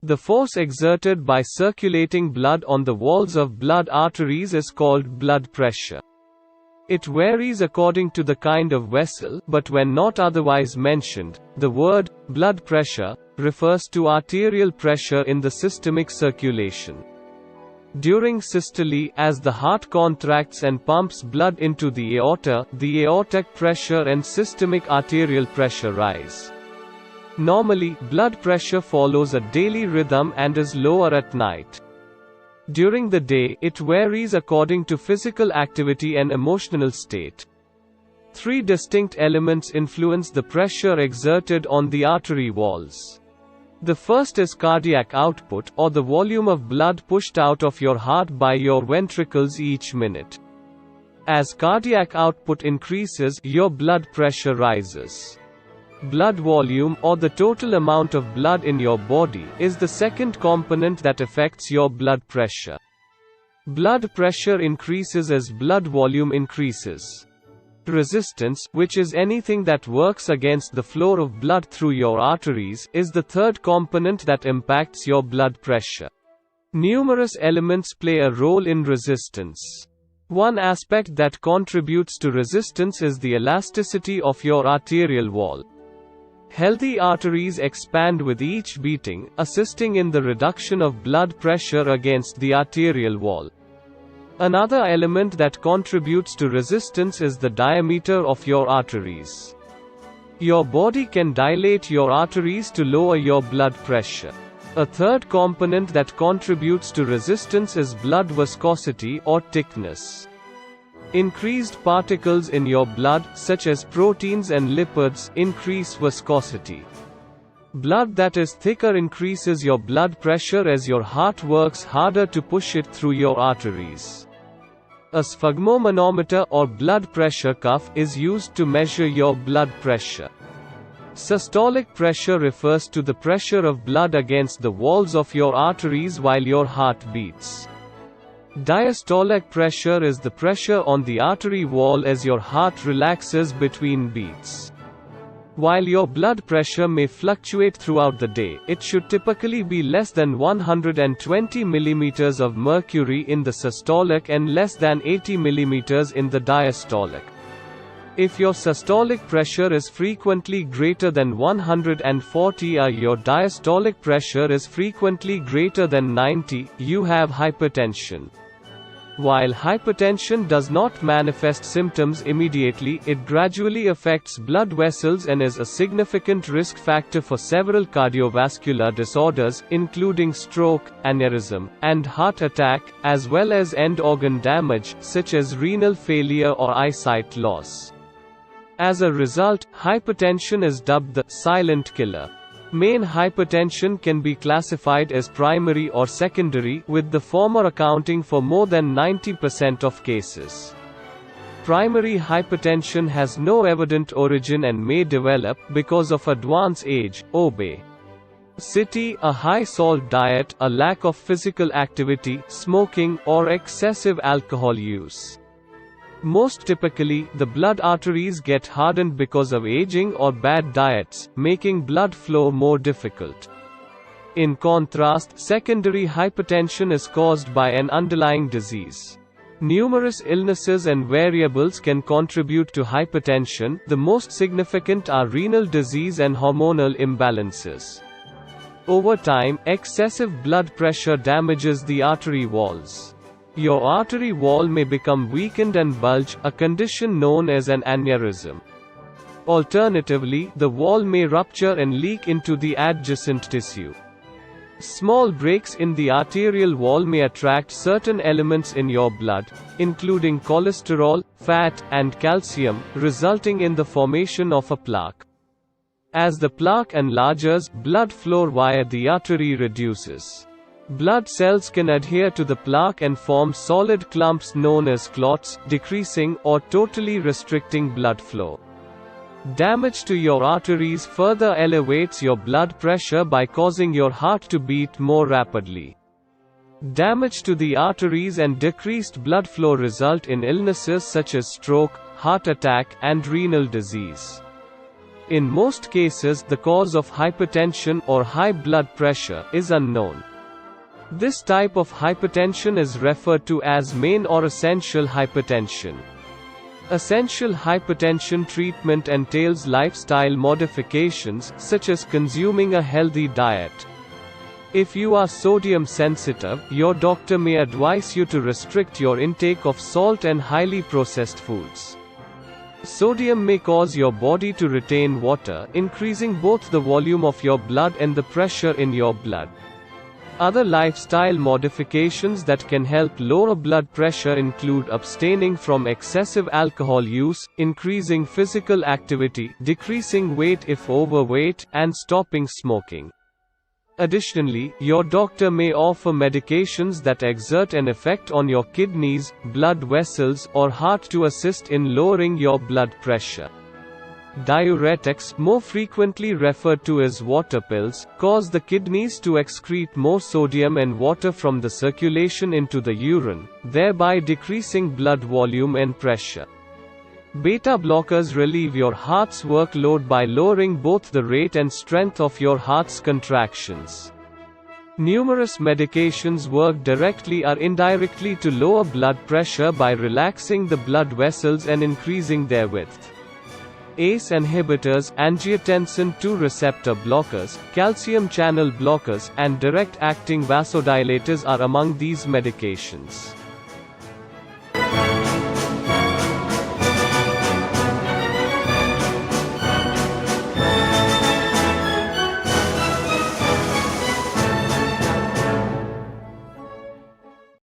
The force exerted by circulating blood on the walls of blood arteries is called blood pressure. It varies according to the kind of vessel, but when not otherwise mentioned, the word blood pressure refers to arterial pressure in the systemic circulation. During systole, as the heart contracts and pumps blood into the aorta, the aortic pressure and systemic arterial pressure rise. Normally, blood pressure follows a daily rhythm and is lower at night. During the day, it varies according to physical activity and emotional state. Three distinct elements influence the pressure exerted on the artery walls. The first is cardiac output, or the volume of blood pushed out of your heart by your ventricles each minute. As cardiac output increases, your blood pressure rises. Blood volume, or the total amount of blood in your body, is the second component that affects your blood pressure. Blood pressure increases as blood volume increases. Resistance, which is anything that works against the flow of blood through your arteries, is the third component that impacts your blood pressure. Numerous elements play a role in resistance. One aspect that contributes to resistance is the elasticity of your arterial wall. Healthy arteries expand with each beating, assisting in the reduction of blood pressure against the arterial wall. Another element that contributes to resistance is the diameter of your arteries. Your body can dilate your arteries to lower your blood pressure. A third component that contributes to resistance is blood viscosity, or thickness. Increased particles in your blood, such as proteins and lipids, increase viscosity. Blood that is thicker increases your blood pressure as your heart works harder to push it through your arteries. A sphygmomanometer, or blood pressure cuff, is used to measure your blood pressure. Systolic pressure refers to the pressure of blood against the walls of your arteries while your heart beats. Diastolic pressure is the pressure on the artery wall as your heart relaxes between beats. While your blood pressure may fluctuate throughout the day, it should typically be less than 120 mm of mercury in the systolic and less than 80 mm in the diastolic. If your systolic pressure is frequently greater than 140 or your diastolic pressure is frequently greater than 90, you have hypertension. While hypertension does not manifest symptoms immediately, it gradually affects blood vessels and is a significant risk factor for several cardiovascular disorders, including stroke, aneurysm, and heart attack, as well as end organ damage, such as renal failure or eyesight loss. As a result, hypertension is dubbed the silent killer. Main hypertension can be classified as primary or secondary, with the former accounting for more than 90% of cases. Primary hypertension has no evident origin and may develop because of advanced age, obesity, a high-salt diet, a lack of physical activity, smoking, or excessive alcohol use. Most typically, the blood arteries get hardened because of aging or bad diets, making blood flow more difficult. In contrast, secondary hypertension is caused by an underlying disease. Numerous illnesses and variables can contribute to hypertension. The most significant are renal disease and hormonal imbalances. Over time, excessive blood pressure damages the artery walls. Your artery wall may become weakened and bulge, a condition known as an aneurysm. Alternatively, the wall may rupture and leak into the adjacent tissue. Small breaks in the arterial wall may attract certain elements in your blood, including cholesterol, fat, and calcium, resulting in the formation of a plaque. As the plaque enlarges, blood flow via the artery reduces. Blood cells can adhere to the plaque and form solid clumps known as clots, decreasing or totally restricting blood flow. Damage to your arteries further elevates your blood pressure by causing your heart to beat more rapidly. Damage to the arteries and decreased blood flow result in illnesses such as stroke, heart attack, and renal disease. In most cases, the cause of hypertension or high blood pressure is unknown. This type of hypertension is referred to as main or essential hypertension. Essential hypertension treatment entails lifestyle modifications, such as consuming a healthy diet. If you are sodium sensitive, your doctor may advise you to restrict your intake of salt and highly processed foods. Sodium may cause your body to retain water, increasing both the volume of your blood and the pressure in your blood. Other lifestyle modifications that can help lower blood pressure include abstaining from excessive alcohol use, increasing physical activity, decreasing weight if overweight, and stopping smoking. Additionally, your doctor may offer medications that exert an effect on your kidneys, blood vessels, or heart to assist in lowering your blood pressure. Diuretics, more frequently referred to as water pills, cause the kidneys to excrete more sodium and water from the circulation into the urine, thereby decreasing blood volume and pressure. Beta blockers relieve your heart's workload by lowering both the rate and strength of your heart's contractions. Numerous medications work directly or indirectly to lower blood pressure by relaxing the blood vessels and increasing their width. ACE inhibitors, angiotensin II receptor blockers, calcium channel blockers, and direct-acting vasodilators are among these medications.